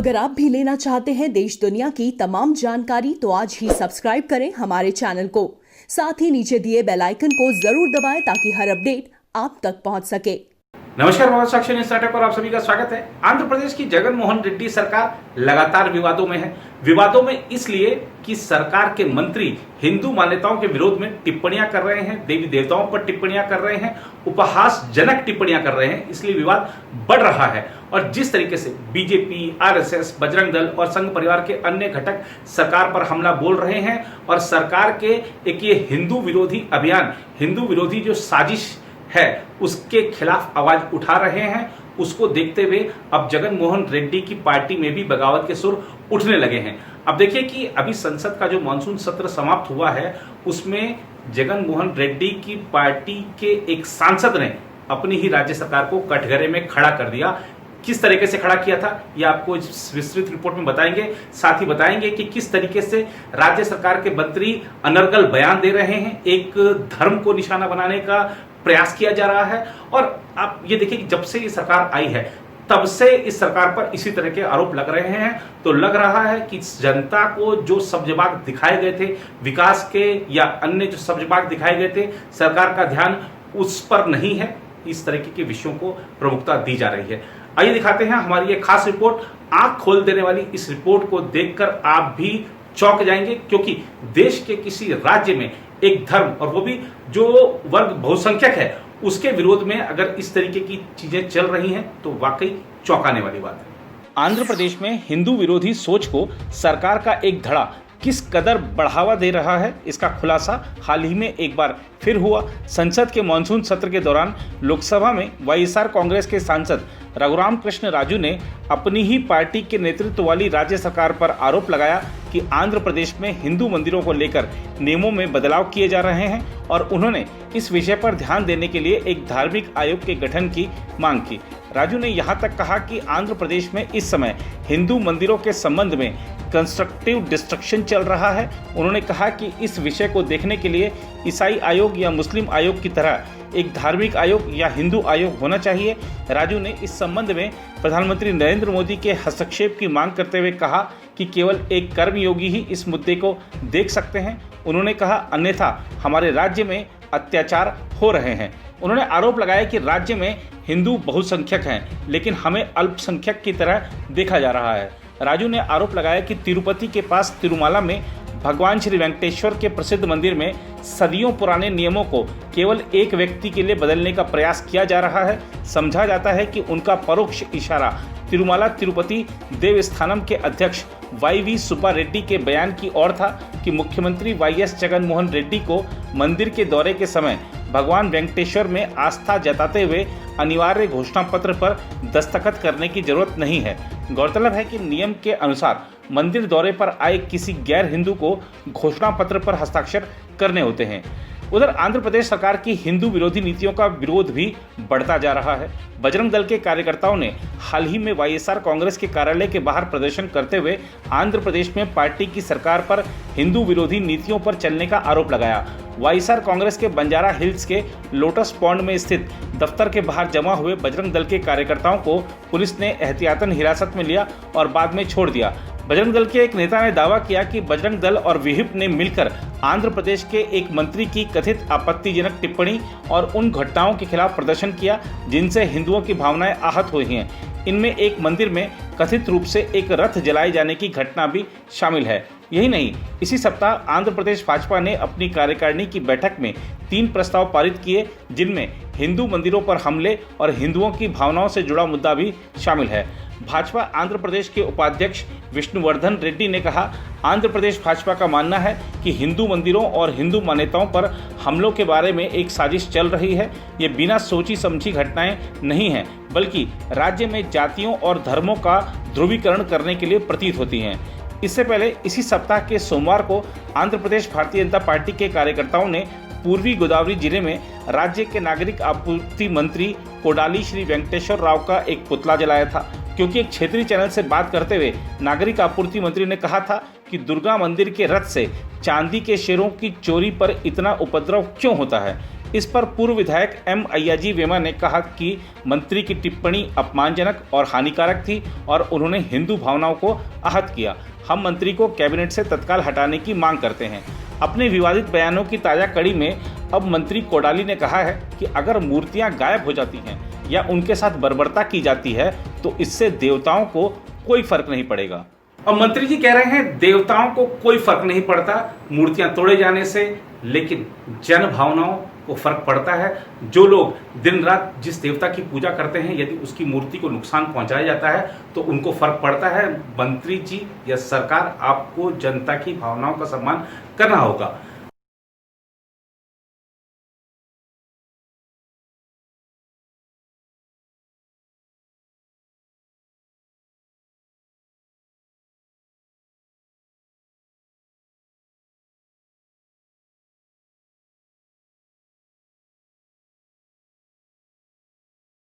अगर आप भी लेना चाहते हैं देश दुनिया की तमाम जानकारी तो आज ही सब्सक्राइब करें हमारे चैनल को। साथ ही नीचे दिए बेल आइकन को जरूर दबाएं ताकि हर अपडेट आप तक पहुंच सके। नमस्कार, बहुत साक्षी न्यूज़ पर आप सभी का स्वागत है। आंध्र प्रदेश की जगन मोहन रेड्डी सरकार लगातार विवादों में है। विवादों में इसलिए कि सरकार के मंत्री हिंदू मान्यताओं के विरोध में टिप्पणियां कर रहे हैं, देवी देवताओं पर टिप्पणियां कर रहे हैं, उपहासजनक टिप्पणियां कर रहे हैं, इसलिए विवाद बढ़ रहा है। और जिस तरीके से बीजेपी, आरएसएस, बजरंग दल और संघ परिवार के अन्य घटक सरकार पर हमला बोल रहे हैं और सरकार के एक ये हिंदू विरोधी अभियान, हिंदू विरोधी जो साजिश है उसके खिलाफ आवाज उठा रहे हैं, उसको देखते हुए अब जगन मोहन रेड्डी की पार्टी में भी बगावत के सुर उठने लगे हैं। अब देखिए कि अभी संसद का जो मानसून सत्र समाप्त हुआ है उसमें जगन मोहन रेड्डी की पार्टी के एक सांसद ने अपनी ही राज्य सरकार को कटघरे में खड़ा कर दिया। किस तरीके से खड़ा किया था यह आपको इस विस्तृत रिपोर्ट में बताएंगे। साथ ही बताएंगे कि किस तरीके से राज्य सरकार के मंत्री अनर्गल बयान दे रहे हैं, एक धर्म को निशाना बनाने का प्रयास किया जा रहा है। और आप ये देखिए कि जब से ये सरकार आई है तब से इस सरकार पर इसी तरह के आरोप लग रहे हैं। तो लग रहा है कि जनता को जो सब्जबाग दिखाए गए थे विकास के या अन्य जो सब्जबाग दिखाए गए थे, सरकार का ध्यान उस पर नहीं है। इस तरीके के विषयों को प्रमुखता दी जा रही है। आइए दिखाते हैं हमारी ये खास रिपोर्ट। आंख खोल देने वाली इस रिपोर्ट को देखकर आप भी चौंक जाएंगे, क्योंकि देश के किसी राज्य में एक धर्म और वो भी जो वर्ग बहुसंख्यक है उसके विरोध में अगर इस तरीके की चीजें चल रही हैं तो वाकई चौंकाने वाली बात है। आंध्र प्रदेश में हिंदू विरोधी सोच को सरकार का एक धड़ा किस कदर बढ़ावा दे रहा है, इसका खुलासा हाल ही में एक बार फिर हुआ। संसद के मानसून सत्र के दौरान लोकसभा में वाईएसआर कांग्रेस के सांसद रघुराम कृष्ण राजू ने अपनी ही पार्टी के नेतृत्व वाली राज्य सरकार पर आरोप लगाया कि आंध्र प्रदेश में हिंदू मंदिरों को लेकर नियमों में बदलाव किए जा रहे हैं और उन्होंने इस विषय पर ध्यान देने के लिए एक धार्मिक आयोग के गठन की मांग की। राजू ने यहाँ तक कहा कि आंध्र प्रदेश में इस समय हिंदू मंदिरों के संबंध में कंस्ट्रक्टिव डिस्ट्रक्शन चल रहा है। उन्होंने कहा कि इस विषय को देखने के लिए ईसाई आयोग या मुस्लिम आयोग की तरह एक धार्मिक आयोग या हिंदू आयोग होना चाहिए। राजू ने इस संबंध में प्रधानमंत्री नरेंद्र मोदी के हस्तक्षेप की मांग करते हुए कहा कि केवल एक कर्मयोगी ही इस मुद्दे को देख सकते हैं। उन्होंने कहा अन्यथा हमारे राज्य में अत्याचार हो रहे हैं। उन्होंने आरोप लगाया कि राज्य में हिंदू बहुसंख्यक हैं लेकिन हमें अल्पसंख्यक की तरह देखा जा रहा है। राजू ने आरोप लगाया कि तिरुपति के पास तिरुमाला में भगवान श्री वेंकटेश्वर के प्रसिद्ध मंदिर में सदियों पुराने नियमों को केवल एक व्यक्ति के लिए बदलने का प्रयास किया जा रहा है। समझा जाता है कि उनका परोक्ष इशारा तिरुमाला तिरुपति देवस्थानम के अध्यक्ष वाई.वी. सुब्बा रेड्डी के बयान की ओर था कि मुख्यमंत्री वाई.एस. जगन मोहन रेड्डी को मंदिर के दौरे के समय भगवान वेंकटेश्वर में आस्था जताते हुए अनिवार्य घोषणा पत्र पर दस्तखत करने की जरूरत नहीं है। गौरतलब है कि नियम के अनुसार मंदिर दौरे पर आए किसी गैर हिंदू को घोषणा पत्र पर हस्ताक्षर करने होते हैं। उधर आंध्र प्रदेश सरकार की हिंदू विरोधी नीतियों का विरोध भी बढ़ता जा रहा है। बजरंग दल के कार्यकर्ताओं ने हाल ही में वाईएसआर कांग्रेस के कार्यालय के बाहर प्रदर्शन करते हुए आंध्र प्रदेश में पार्टी की सरकार पर हिंदू विरोधी नीतियों पर चलने का आरोप लगाया। वाईएसआर कांग्रेस के बंजारा हिल्स के लोटस पॉन्ड में स्थित दफ्तर के बाहर जमा हुए बजरंग दल के कार्यकर्ताओं को पुलिस ने एहतियातन हिरासत में लिया और बाद में छोड़ दिया। बजरंग दल के एक नेता ने दावा किया कि बजरंग दल और विहिप ने मिलकर आंध्र प्रदेश के एक मंत्री की कथित आपत्तिजनक टिप्पणी और उन घटनाओं के खिलाफ प्रदर्शन किया जिनसे हिंदुओं की भावनाएं आहत हुई हैं। इनमें एक मंदिर में कथित रूप से एक रथ जलाए जाने की घटना भी शामिल है। यही नहीं, इसी सप्ताह आंध्र प्रदेश भाजपा ने अपनी कार्यकारिणी की बैठक में 3 प्रस्ताव पारित किए जिनमें हिंदू मंदिरों पर हमले और हिंदुओं की भावनाओं से जुड़ा मुद्दा भी शामिल है। भाजपा आंध्र प्रदेश के उपाध्यक्ष विष्णुवर्धन रेड्डी ने कहा, आंध्र प्रदेश भाजपा का मानना है कि हिंदू मंदिरों और हिंदू मान्यताओं पर हमलों के बारे में एक साजिश चल रही है। ये बिना सोची समझी घटनाएं नहीं हैं, बल्कि राज्य में जातियों और धर्मों का ध्रुवीकरण करने के लिए प्रतीत होती हैं। इससे पहले इसी सप्ताह के सोमवार को आंध्र प्रदेश भारतीय जनता पार्टी के कार्यकर्ताओं ने पूर्वी गोदावरी जिले में राज्य के नागरिक आपूर्ति मंत्री कोडाली श्री वेंकटेश्वर राव का एक पुतला जलाया था, क्योंकि एक क्षेत्रीय चैनल से बात करते हुए नागरिक आपूर्ति मंत्री ने कहा था कि दुर्गा मंदिर के रथ से चांदी के शेरों की चोरी पर इतना उपद्रव क्यों होता है। इस पर पूर्व विधायक एम अय्याजी वेमा ने कहा कि मंत्री की टिप्पणी अपमानजनक और हानिकारक थी और उन्होंने हिंदू भावनाओं को आहत किया। हम मंत्री को कैबिनेट से तत्काल हटाने की मांग करते हैं। अपने विवादित बयानों की ताज़ा कड़ी में अब मंत्री कोडाली ने कहा है कि अगर मूर्तियां गायब हो जाती हैं या उनके साथ बर्बरता की जाती है तो इससे देवताओं को कोई फर्क नहीं पड़ेगा। और मंत्री जी कह रहे हैं देवताओं को कोई फर्क नहीं पड़ता मूर्तियां तोड़े जाने से, लेकिन जन भावनाओं को फर्क पड़ता है। जो लोग दिन रात जिस देवता की पूजा करते हैं, यदि उसकी मूर्ति को नुकसान पहुंचाया जाता है तो उनको फर्क पड़ता है। मंत्री जी या सरकार, आपको जनता की भावनाओं का सम्मान करना होगा।